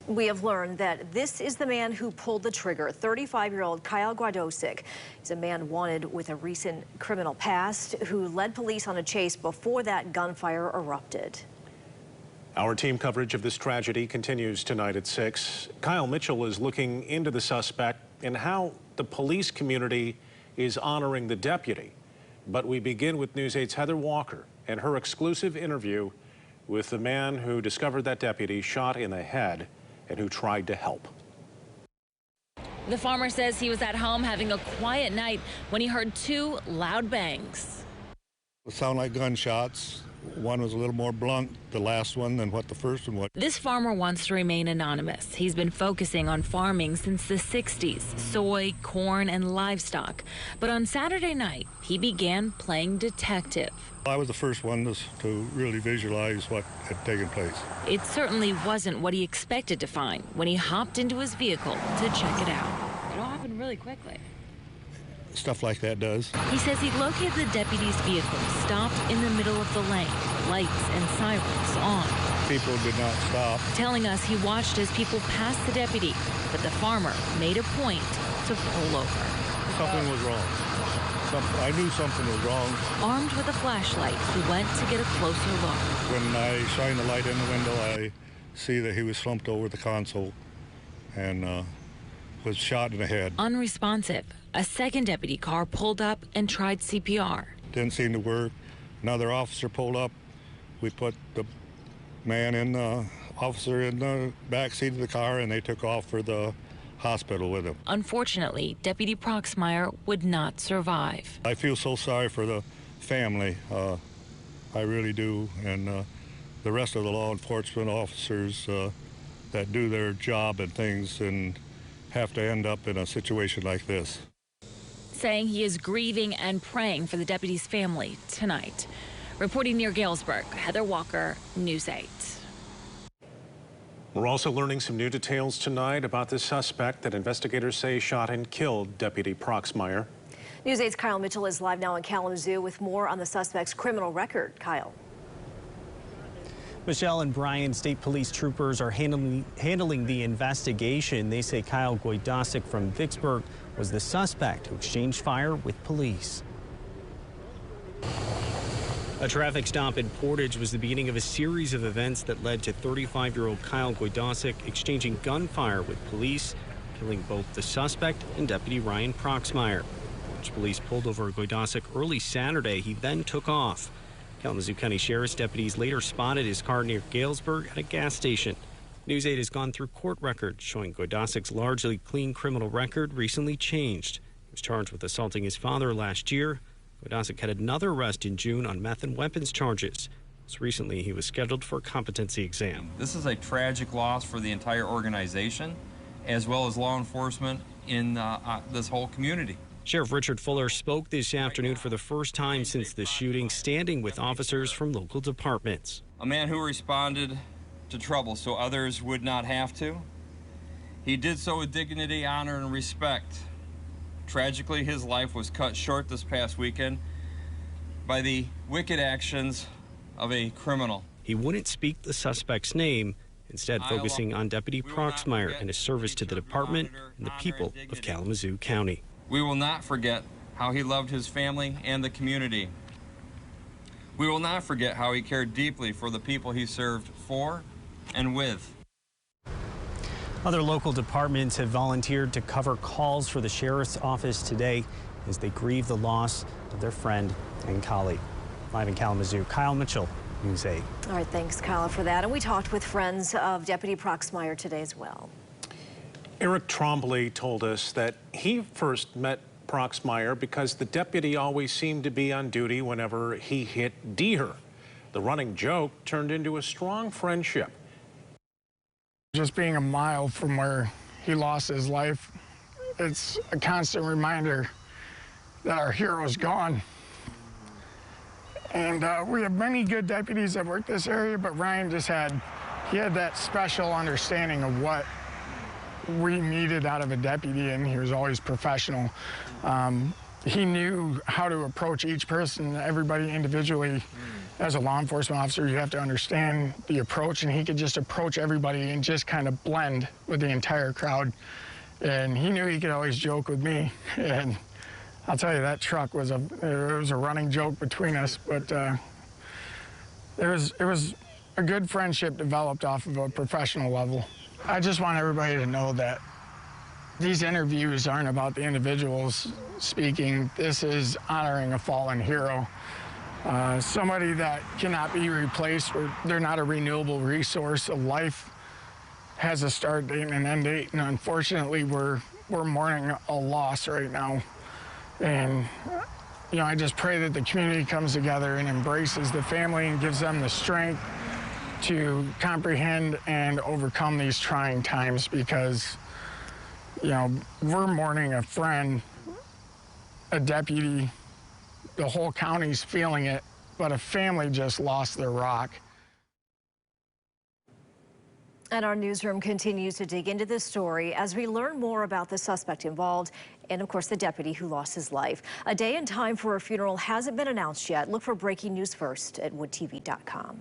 We have learned that this is the man who pulled the trigger. 35-year-old Kyle Gwadosik is a man wanted with a recent criminal past who led police on a chase before that gunfire erupted. Our team coverage of this tragedy continues tonight at 6. Kyle Mitchell is looking into the suspect and how the police community is honoring the deputy. But we begin with News 8's Heather Walker and her exclusive interview with the man who discovered that deputy shot in the head and who tried to help. The farmer says he was at home having a quiet night when he heard two loud bangs. It sounded like gunshots. One was a little more blunt, the last one, than what the first one was. This farmer wants to remain anonymous. He's been focusing on farming since the 60s, soy, corn, and livestock. But on Saturday night, he began playing detective. I was the first one to really visualize what had taken place. It certainly wasn't what he expected to find when he hopped into his vehicle to check it out. It all happened really quickly. Stuff like that does. He says he located the deputy's vehicle, stopped in the middle of the lane, lights and sirens on. People did not stop. Telling us he watched as people passed the deputy, but the farmer made a point to pull over. Something was wrong. I knew something was wrong. Armed with a flashlight, he went to get a closer look. When I shined the light in the window, I see that he was slumped over the console and was shot in the head. Unresponsive, a second deputy car pulled up and tried CPR. Didn't seem to work. Another officer pulled up. We put the man in the officer in the back seat of the car, and they took off for the hospital with him. Unfortunately, Deputy Proxmire would not survive. I feel so sorry for the family. I really do, and the rest of the law enforcement officers that do their job and things and have to end up in a situation like this. Saying he is grieving and praying for the deputy's family tonight. Reporting near Galesburg, Heather Walker, News 8. We're also learning some new details tonight about the suspect that investigators say shot and killed Deputy Proxmire. News 8's Kyle Mitchell is live now in Kalamazoo with more on the suspect's criminal record. Kyle. Michelle and Brian, state police troopers are handling the investigation. They say Kyle Gwadosik from Vicksburg was the suspect who exchanged fire with police. A traffic stop in Portage was the beginning of a series of events that led to 35-year-old Kyle Gwadosik exchanging gunfire with police, killing both the suspect and Deputy Ryan Proxmire. Portage police pulled over Gwadosik early Saturday. He then took off. Kalamazoo County Sheriff's deputies later spotted his car near Galesburg at a gas station. News 8 has gone through court records showing Gwadosik's largely clean criminal record recently changed. He was charged with assaulting his father last year. Gwadosik had another arrest in June on meth and weapons charges. Most recently, he was scheduled for a competency exam. This is a tragic loss for the entire organization, as well as law enforcement in this whole community. Sheriff Richard Fuller spoke this afternoon for the first time since the shooting, standing with officers from local departments. A man who responded to trouble so others would not have to. He did so with dignity, honor, and respect. Tragically, his life was cut short this past weekend by the wicked actions of a criminal. He wouldn't speak the suspect's name, instead focusing on Deputy Proxmire and his service to the department and the people of Kalamazoo County. We will not forget how he loved his family and the community. We will not forget how he cared deeply for the people he served for and with. Other local departments have volunteered to cover calls for the sheriff's office today as they grieve the loss of their friend and colleague. Live in Kalamazoo, Kyle Mitchell, News 8. All right, thanks, Kyle, for that. And we talked with friends of Deputy Proxmire today as well. Eric Trombley told us that he first met Proxmire because the deputy always seemed to be on duty whenever he hit deer. The running joke turned into a strong friendship. Just being a mile from where he lost his life, it's a constant reminder that our hero's gone. And we have many good deputies that work this area, but Ryan he had that special understanding of what we needed out of a deputy, and he was always professional. He knew how to approach each person, everybody individually, as a law enforcement officer, you have to understand the approach, and he could just approach everybody and just kind of blend with the entire crowd. And he knew he could always joke with me. And I'll tell you, that truck was it was a running joke between us, but it was a good friendship developed off of a professional level. I just want everybody to know that these interviews aren't about the individuals speaking. This is honoring a fallen hero. Somebody that cannot be replaced, or they're not a renewable resource. A life has a start date and an end date, and unfortunately we're mourning a loss right now. And you know, I just pray that the community comes together and embraces the family and gives them the strength to comprehend and overcome these trying times, because you know, we're mourning a friend, a deputy. The whole county's feeling it, but a family just lost their rock. And our newsroom continues to dig into this story as we learn more about the suspect involved and, of course, the deputy who lost his life. A day and time for a funeral hasn't been announced yet. Look for breaking news first at woodtv.com.